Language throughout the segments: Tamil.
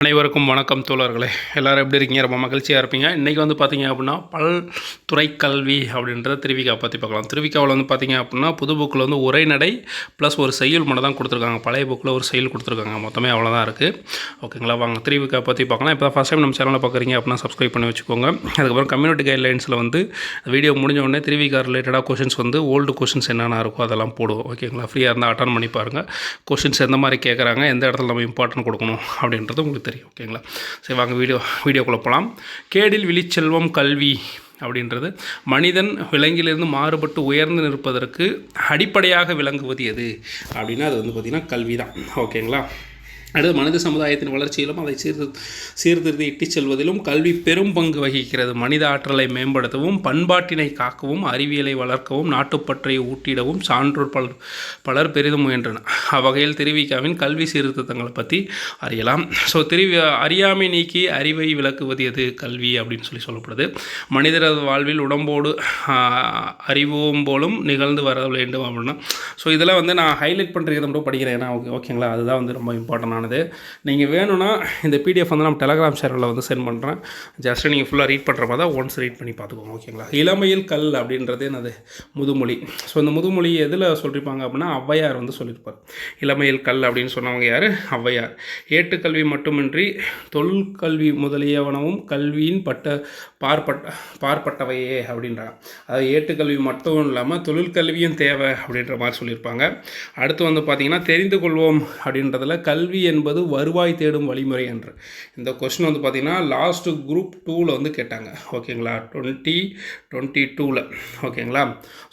அனைவருக்கும் வணக்கம் தோழர்களே. எல்லோரும் எப்படி இருக்கீங்க? ரொம்ப மகிழ்ச்சியாக இருப்பீங்க. இன்றைக்கி வந்து பார்த்திங்க அப்படின்னா பல்துறை கல்வி அப்படின்றத திருவிக்கா பற்றி பார்க்கலாம். திருவிக்காவில் வந்து பார்த்திங்க அப்படின்னா புது புக்கில் வந்து உரைநடை ப்ளஸ் ஒரு செய்யுள் மட்டும் தான் கொடுத்துருக்காங்க. பழைய புக்கில் ஒரு செய்யுள் கொடுத்துருக்காங்க. மொத்தமே அவ்வளோதான் இருக்குது. ஓகேங்களா, வாங்க திருவிக்கா பற்றி பார்க்கலாம். இப்போ ஃபஸ்ட் டைம் நம்ம சேனலில் பார்க்குறீங்க அப்படின்னா சப்ஸ்கிரைப் பண்ணி வச்சுக்கோங்க. அதுக்கப்புறம் கம்யூனிட்டி கைட்லைன்ஸில் வந்து வீடியோ முடிஞ்ச உடனே திருவிக்கா ரிலேட்டடாக கொஷின்ஸ் வந்து ஓல்டு கொஷின்ஸ் என்னென்ன இருக்கோ அதெல்லாம் போடுவோம். ஓகேங்களா, ஃப்ரீயாக இருந்தால் அட்டன் பண்ணி பாருங்கள். கொஷின்ஸ் எந்த மாதிரி கேட்குறாங்க, எந்த இடத்துல நம்ம இம்பார்ட்டன்ட் கொடுக்கணும் அப்படின்றது உங்களுக்கு தெரியும். ஓகேங்களா, சரி வாங்க வீடியோக்குள்ளே போகலாம். கேடில் விழிச்செல்வம் கல்வி அப்படின்றது மனிதன் விலங்கிலிருந்து மாறுபட்டு உயர்ந்து நிற்பதற்கு அடிப்படையாக விளங்குவது எது அப்படின்னா அது வந்து பார்த்திங்கன்னா கல்வி தான். ஓகேங்களா, அடுத்து மனித சமுதாயத்தின் வளர்ச்சியிலும் அதை சீர்திருத்தி இட்டுச் செல்வதிலும் கல்வி பெரும் பங்கு வகிக்கிறது. மனித ஆற்றலை மேம்படுத்தவும், பண்பாட்டினை காக்கவும், அறிவியலை வளர்க்கவும், நாட்டுப்பற்றை ஊட்டிடவும் சான்றோர் பலர் பெரிதும் முயன்றனர். அவ்வகையில் திருவிக்காவின் கல்வி சீர்திருத்தங்களை பற்றி அறியலாம். ஸோ அறியாமை நீக்கி அறிவை விளக்குவது எது? கல்வி அப்படின்னு சொல்லப்படுது. மனிதரது வாழ்வில் உடம்போடு அறிவோம் போலும் நிகழ்ந்து வர வேண்டும் அப்படின்னா ஸோ இதெல்லாம் வந்து நான் ஹைலைட் பண்ணுறது மட்டும் படிக்கிறேன். ஏன்னா ஓகேங்களா, அதுதான் வந்து ரொம்ப இம்பார்ட்டன்டானது. நீங்கள் வேணும்னா இந்த பிடிஎஃப் வந்து நம்ம டெலகிராம் சேனலில் வந்து சென்ட் பண்ணுறேன். ஜஸ்ட் நீங்கள் ஃபுல்லாக ரீட் பண்ணுற மாதிரி தான் ஒன்ஸ் ரீட் பண்ணி பார்த்துக்கோங்க. ஓகேங்களா, இளமையில் கல் அப்படின்றது என்னது? முதுமொழி. ஸோ இந்த முதுமொழி எதில் சொல்லியிருப்பாங்க அப்படின்னா ஔவையார் வந்து சொல்லியிருப்பார். இளமையில் கல் அப்படின்னு சொன்னவங்க யார்? ஔவையார். ஏட்டுக்கல்வி மட்டுமின்றி தொழிற்கல்வி முதலியவனவும் கல்வியின் பார்ப்பட்டவையே அப்படின்றாங்க. அதாவது ஏட்டுக்கல்வி மட்டும் இல்லாமல் தொழிற்கல்வியும் தேவை அப்படின்ற மாதிரி சொல்லியிருப்பாங்க. அடுத்து வந்து பார்த்திங்கன்னா தெரிந்து கொள்வோம் அப்படின்றதுல கல்வி என்பது வருவாய் தேடும் வழிமுறை என்று. இந்த கொஸ்டின் வந்து பார்த்திங்கன்னா லாஸ்ட்டு குரூப் 2ல் வந்து கேட்டாங்க. ஓகேங்களா, 2022ல். ஓகேங்களா,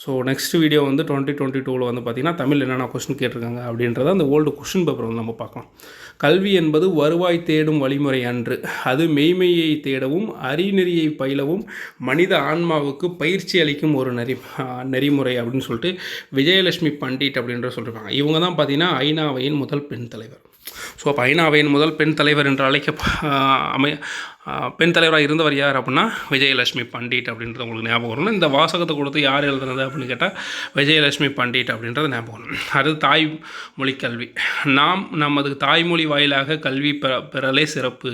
ஸோ நெக்ஸ்ட் வீடியோ வந்து 2022ல் வந்து பார்த்திங்கன்னா தமிழ் என்னென்ன கொஸ்டின் கேட்டிருக்காங்க அப்படின்றத அந்த ஓல்டு கொஸ்டின் பேப்பர் வந்து நம்ம பார்க்கலாம். கல்வி என்பது வருவாய் தேடும் வழிமுறை அன்று, அது மெய்மையை தேடவும் அறிநெறியை பயிலவும் மனித ஆன்மாவுக்கு பயிற்சி அளிக்கும் ஒரு நெறிமுறை அப்படின்னு சொல்லிட்டு விஜயலட்சுமி பண்டிட் அப்படின்ற சொல்லியிருக்காங்க. இவங்க தான் பார்த்திங்கன்னா ஐநாவையின் முதல் பெண் தலைவர். ஸோ அப்போ ஐநாவையின் முதல் பெண் தலைவர் என்று பெண் தலைவராக இருந்தவர் யார் அப்படின்னா விஜயலட்சுமி பண்டிட் அப்படின்றது உங்களுக்கு ஞாபகம் வரணும். இந்த வாசகத்தை கொடுத்து யார் எழுதுனது அப்படின்னு கேட்டால் விஜயலட்சுமி பண்டிட் அப்படின்றது ஞாபகம் வரணும். அடுத்து தாய்மொழி கல்வி. நாம் நமது தாய்மொழி வாயிலாக கல்வி பெறலே சிறப்பு,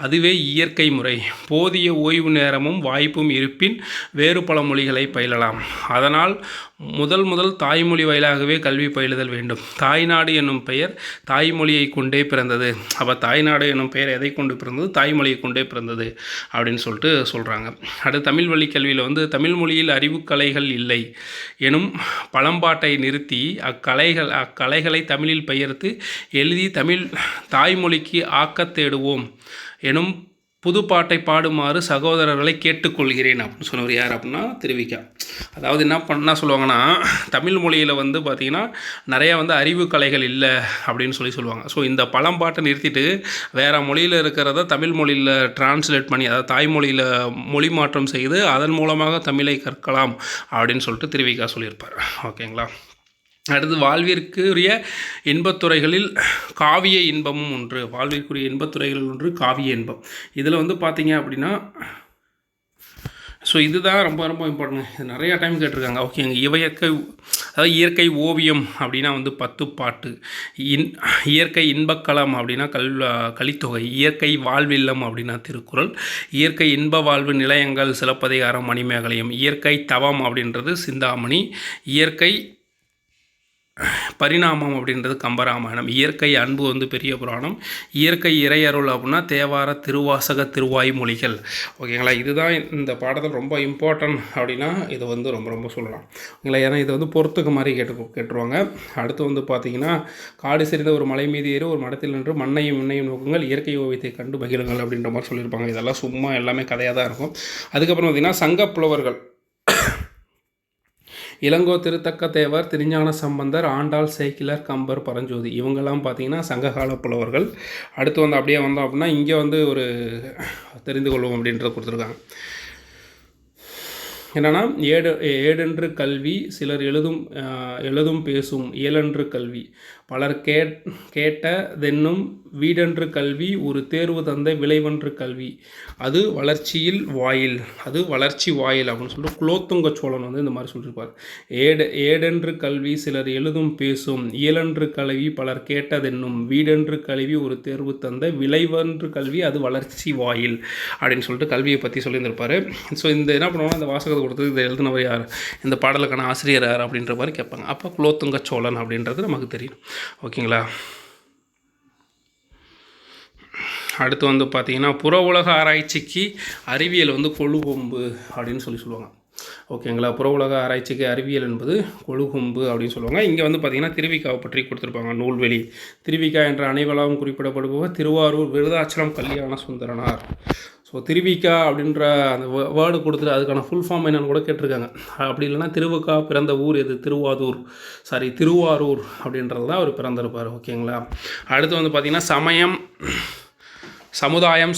அதுவே இயற்கை முறை. போதிய ஓய்வு நேரமும் வாய்ப்பும் இருப்பின் வேறு பல மொழிகளை பயிலலாம். அதனால் முதல் தாய்மொழி வாயிலாகவே கல்வி பயிலுதல் வேண்டும். தாய்நாடு என்னும் பெயர் தாய்மொழியை கொண்டே பிறந்தது. அப்போ தாய்நாடு என்னும் பெயர் எதை கொண்டு பிறந்தது? தாய்மொழியை கொண்டே பிறந்தது அப்படின்னு சொல்லிட்டு சொல்கிறாங்க. அடுத்து தமிழ் வழி கல்வியில் வந்து தமிழ் மொழியில் அறிவுக்கலைகள் இல்லை எனும் பழம்பாட்டை நிறுத்தி அக்கலைகளை தமிழில் பெயர்த்து எழுதி தமிழ் தாய்மொழிக்கு ஆக்கத் தேடுவோம் எனும் புதுப்பாட்டை பாடுமாறு சகோதரர்களை கேட்டுக்கொள்கிறேன் அப்படின்னு சொன்னவர் யார் அப்படின்னா திருவிக்கா. அதாவது என்ன சொல்லுவாங்கன்னா தமிழ் மொழியில் வந்து பார்த்திங்கன்னா நிறையா வந்து அறிவு கலைகள் இல்லை அப்படின்னு சொல்லுவாங்க. ஸோ இந்த பழம்பாட்டை நிறுத்திட்டு வேறு மொழியில் இருக்கிறத தமிழ் மொழியில் டிரான்ஸ்லேட் பண்ணி, அதாவது தாய்மொழியில் மொழி மாற்றம் செய்து அதன் மூலமாக தமிழை கற்கலாம் அப்படின்னு சொல்லிட்டு திருவிக்கா சொல்லியிருப்பார். ஓகேங்களா, அடுத்து வாழ்விற்குரிய இன்பத்துறைகளில் காவிய இன்பமும் ஒன்று. வாழ்விற்குரிய இன்பத்துறைகளில் ஒன்று காவிய இன்பம். இதில் வந்து பார்த்தீங்க அப்படின்னா ஸோ இதுதான் ரொம்ப ரொம்ப இம்பார்ட்டன்ட். இது நிறையா டைம் கேட்டிருக்காங்க. ஓகேங்க, அதாவது இயற்கை ஓவியம் அப்படின்னா வந்து 10 பாட்டு, இயற்கை இன்பக்களம் அப்படின்னா கலித்தொகை, இயற்கை வாழ்வில்லம் அப்படின்னா திருக்குறள், இயற்கை இன்ப வாழ்வு நிலையங்கள் சிலப்பதிகாரம் மணிமேகலையும், இயற்கை தவம் அப்படின்றது சிந்தாமணி, இயற்கை பரிணாமம் அப்படின்றது கம்பராமாயணம், இயற்கை அன்பு வந்து பெரிய புராணம், இயற்கை இறையருள் அப்படின்னா தேவார திருவாசக திருவாய் மொழிகள். ஓகேங்களா, இதுதான் இந்த பாடத்தில் ரொம்ப இம்பார்ட்டன்ட் அப்படின்னா இது வந்து ரொம்ப ரொம்ப சொல்லலாம். ஓகேங்களா, ஏன்னா இது வந்து பொறுத்துக்கு மாதிரி கேட்டுருவாங்க. அடுத்து வந்து பார்த்திங்கன்னா காடு சரிந்த ஒரு மலை மீது ஏறி ஒரு மடத்தில் நின்று மண்ணையும் விண்ணையும் நோக்குங்கள், இயற்கை ஓவியத்தை கண்டு மகிழுங்கள் அப்படின்ற மாதிரி சொல்லியிருப்பாங்க. இதெல்லாம் சும்மா எல்லாமே கதையாக தான் இருக்கும். அதுக்கப்புறம் பார்த்திங்கன்னா சங்கப்புலவர்கள் இளங்கோ, திருத்தக்க தேவர், திருஞான சம்பந்தர், ஆண்டாள், சேக்கிலர், கம்பர், பரஞ்சோதி, இவங்கெல்லாம் பார்த்திங்கன்னா சங்ககால புலவர்கள். அடுத்து வந்து அப்படியே வந்தோம் அப்படின்னா இங்கே வந்து ஒரு தெரிந்து கொள்வோம் அப்படின்றத கொடுத்துருக்காங்க. என்னென்னா ஏடென்று கல்வி சிலர் எழுதும் பேசும், இயலன்று கல்வி பலர் கேட்டதென்னும் வீடென்று கல்வி ஒரு தேர்வு தந்த விளைவென்று கல்வி அது வளர்ச்சியில் வாயில், அது வளர்ச்சி வாயில் அப்படின்னு சொல்லிட்டு குலோத்துங்க சோழன் வந்து இந்த மாதிரி சொல்லியிருப்பார். ஏடென்று கல்வி சிலர் எழுதும் பேசும், இயலென்று கல்வி பலர் கேட்டதென்னும் வீடென்று கல்வி ஒரு தேர்வு தந்த விளைவென்று கல்வி அது வளர்ச்சி வாயில் அப்படின்னு சொல்லிட்டு கல்வியை பற்றி சொல்லியிருந்திருப்பார். ஸோ இந்த என்ன பண்ணுவாங்கன்னா, அந்த வாசகத்தை கொடுத்து இதை எழுதினவர் யார், இந்த பாடலுக்கான ஆசிரியர் யார் அப்படின்ற மாதிரி கேட்பாங்க. அப்போ குலோத்துங்க சோழன் அப்படின்றது நமக்கு தெரியும். ஓகேங்களா. அடுத்து வந்து பார்த்திங்கன்னா, புற உலக ஆராய்ச்சிக்கு அறிவியல் வந்து கொழுகொம்பு அப்படின்னு சொல்லுவாங்க. ஓகேங்களா. புற உலக ஆராய்ச்சிக்கு அறிவியல் என்பது கொழுகொம்பு அப்படின்னு சொல்லுவாங்க. இங்கே வந்து பார்த்திங்கன்னா திருவிக்காவை பற்றி கொடுத்துருப்பாங்க. நூல்வெளி திருவிக்கா என்ற அனைவலாகவும் குறிப்பிடப்படுபவர் திருவாரூர் விருதாச்சலம் கல்யாண சுந்தரனார். ஸோ திருவிக்கா அப்படின்ற அந்த வேர்டு கொடுத்துட்டு அதுக்கான ஃபுல் ஃபார்ம் என்னென்னு கூட கேட்டிருக்காங்க. அப்படி இல்லைனா திருவிக்கா பிறந்த ஊர் எது, திருவாரூர் அப்படின்றது தான் அவர் பிறந்திருப்பார். ஓகேங்களா. அடுத்து வந்து பார்த்திங்கன்னா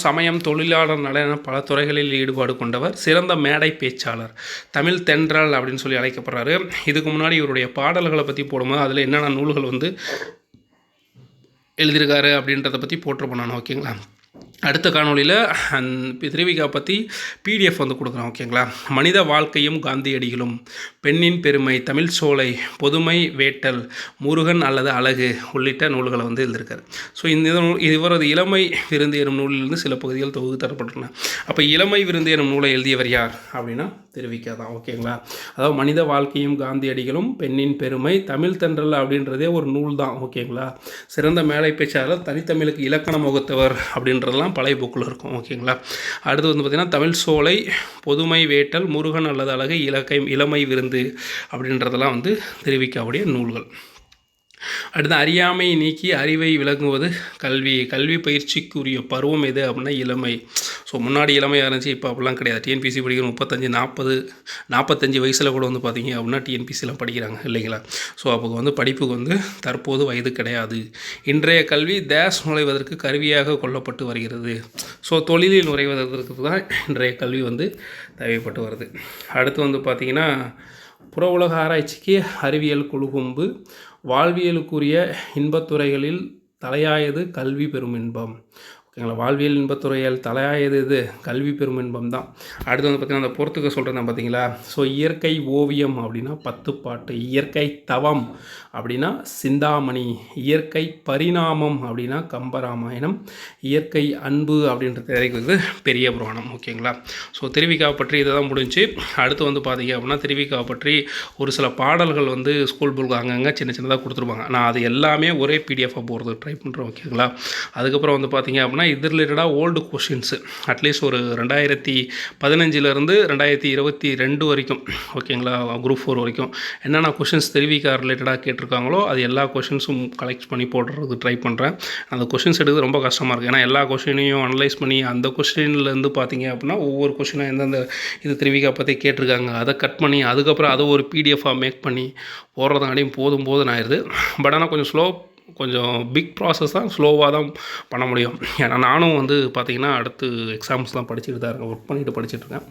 சமயம் தொழிலாளர் நலன பல துறைகளில் ஈடுபாடு கொண்டவர், சிறந்த மேடை பேச்சாளர், தமிழ் தென்றல் அப்படின்னு சொல்லி அழைக்கப்படுறாரு. இதுக்கு முன்னாடி இவருடைய பாடல்களை பற்றி போடும்போது அதில் என்னென்ன நூல்கள் வந்து எழுதியிருக்காரு அப்படின்றத பற்றி போட்டிருப்போம் நான். ஓகேங்களா. அடுத்த காணொலியில் திருவிக்கா பற்றி பிடிஎஃப் வந்து கொடுக்குறோம். ஓகேங்களா. மனித வாழ்க்கையும் காந்தியடிகளும், பெண்ணின் பெருமை, தமிழ் சோலை, பொதுமை வேட்டல், முருகன் அல்லது அழகு உள்ளிட்ட நூல்களை வந்து எழுதியிருக்காரு. ஸோ இவரது இளமை விருந்து எனும் நூலிலிருந்து சில பகுதிகள் தொகுத்து தரப்பட்டுள்ளன. அப்போ இளமை விருந்து எனும் நூலை எழுதியவர் யார் அப்படின்னா திருவிக்கா தான். ஓகேங்களா. அதாவது மனித வாழ்க்கையும் காந்தியடிகளும், பெண்ணின் பெருமை, தமிழ் தென்றல் அப்படின்றதே ஒரு நூல் தான். ஓகேங்களா. சிறந்த மேலை பேச்சாளர், தனித்தமிழுக்கு இலக்கணம் வகுத்தவர் அப்படின்றதெல்லாம் பழைய புக்கில் இருக்கும். ஓகேங்களா. அடுத்து வந்து பார்த்திங்கன்னா தமிழ் சோலை, பொதுமை வேட்டல், முருகன் அல்லது அழகு, இளமை விருந்து அப்படின்றதெல்லாம் வந்து திருவிக்காவுடைய நூல்கள். அடுத்து அறியாமை நீக்கி அறிவை விளங்குவது கல்வி பயிற்சிக்குரிய பருவம் எது அப்படின்னா இளமை. ஸோ முன்னாடி இளமையாக இருந்துச்சு, இப்போ அப்படிலாம் கிடையாது. டிஎன்பிசி படிக்கிற 45 வயசில் கூட வந்து பார்த்திங்க அப்படின்னா டிஎன்பிசிலாம் படிக்கிறாங்க இல்லைங்களா. ஸோ அப்போ வந்து படிப்புக்கு வந்து தற்போது வயது கிடையாது. இன்றைய கல்வி நுழைவதற்கு கருவியாக கொள்ளப்பட்டு வருகிறது. ஸோ தொழிலில் நுழைவதற்கு தான் இன்றைய கல்வி வந்து தேவைப்பட்டு வருது. அடுத்து வந்து பார்த்திங்கன்னா புற உலக ஆராய்ச்சிக்கு அறிவியல் கொழுகொம்பு, வாழ்வியலுக்குரிய இன்பத்துறைகளில் தலையாயது கல்வி பெறும் இன்பம். ஓகேங்களா. வாழ்வியல் இன்பத்துறையால் தலையாயது இது கல்வி பெறும் இன்பம் தான். அடுத்து வந்து பார்த்திங்கன்னா அந்த பொறுத்துக்க சொல்கிறேன் பார்த்தீங்களா. ஸோ இயற்கை ஓவியம் அப்படின்னா 10 பாட்டு, இயற்கை தவம் அப்படின்னா சிந்தாமணி, இயற்கை பரிணாமம் அப்படின்னா கம்பராமாயணம், இயற்கை அன்பு அப்படின்றது இருக்குது பெரிய புராணம். ஓகேங்களா. ஸோ திருவிக்காவை பற்றி இதை தான் முடிஞ்சு. அடுத்து வந்து பார்த்திங்க அப்படின்னா திருவிக்காவை பற்றி ஒரு சில பாடல்கள் வந்து ஸ்கூல் புக் அங்கங்கே சின்னதாக கொடுத்துருப்பாங்க. நான் அது எல்லாமே ஒரே பிடிஎஃபாக போகிறது ட்ரை பண்ணுறேன். ஓகேங்களா. அதுக்கப்புறம் வந்து பார்த்திங்க அப்படின்னா இது ரிலேட்டடாக ஓல்டு கொஷின்ஸு அட்லீஸ்ட் ஒரு 2015 2022 வரைக்கும், ஓகேங்களா, குரூப் 4 வரைக்கும் என்னென்ன கொஷின்ஸ் திருவிக்கா ரிலேட்டடாக கேட்டிருக்காங்களோ அது எல்லா கொஷின்ஸும் கலெக்ட் பண்ணி போடுறது ட்ரை பண்ணுறேன். அந்த கொஷின்ஸ் எடுக்கிறது ரொம்ப கஷ்டமாக இருக்குது. ஏன்னா எல்லா கொஷினையும் அனலைஸ் பண்ணி அந்த கொஷின்லேருந்து பார்த்திங்க அப்படின்னா ஒவ்வொரு கொஷினாக எந்தெந்த இது திருவிக்கா பற்றி கேட்டிருக்காங்க அதை கட் பண்ணி அதுக்கப்புறம் அதை ஒரு பிடிஎஃபாக மேக் பண்ணி போடுறதாண்டியும் போதும் ஆயிடுது. பட் ஆனால் கொஞ்சம் பிக் ப்ராசஸ் தான், ஸ்லோவாக தான் பண்ண முடியும். ஏன்னா நானும் வந்து பார்த்திங்கன்னா அடுத்து எக்ஸாம்ஸ் தான் படிச்சுட்டு தான் இருக்கேன், ஒர்க் பண்ணிவிட்டு படிச்சுட்ருக்கேன்.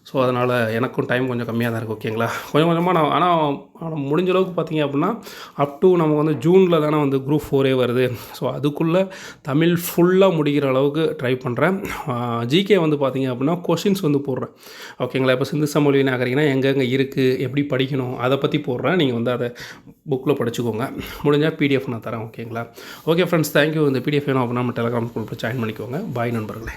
ஸோ அதனால் எனக்கும் டைம் கொஞ்சம் கம்மியாக தான் இருக்குது. ஓகேங்களா. கொஞ்சமாக நான் ஆனால் முடிஞ்ச அளவுக்கு பார்த்திங்க அப்படின்னா அப் டு நமக்கு வந்து ஜூனில் தானே வந்து குரூப் 4 வருது. ஸோ அதுக்குள்ளே தமிழ் ஃபுல்லாக முடிக்கிற அளவுக்கு ட்ரை பண்ணுறேன். ஜிகே வந்து பார்த்திங்க அப்படின்னா கொஷின்ஸ் வந்து போடுறேன். ஓகேங்களா. இப்போ சிந்து சமொழி நாகரிகம்னா எங்கெங்கே இருக்குது, எப்படி படிக்கணும் அதை பற்றி போடுறேன். நீங்கள் வந்து அதை புக்கில் படிச்சுக்கோங்க. முடிஞ்சால் பிடிஎஃப் நான் தரேன். ஓகேங்களா. Okay friends, thank you. இந்த பிடிஎஃப் வேணும் அப்படின்னா நம்ம டெலகிராம் குரூப்பில் ஜாயின் பண்ணிக்கோங்க. பாய் நண்பர்களே.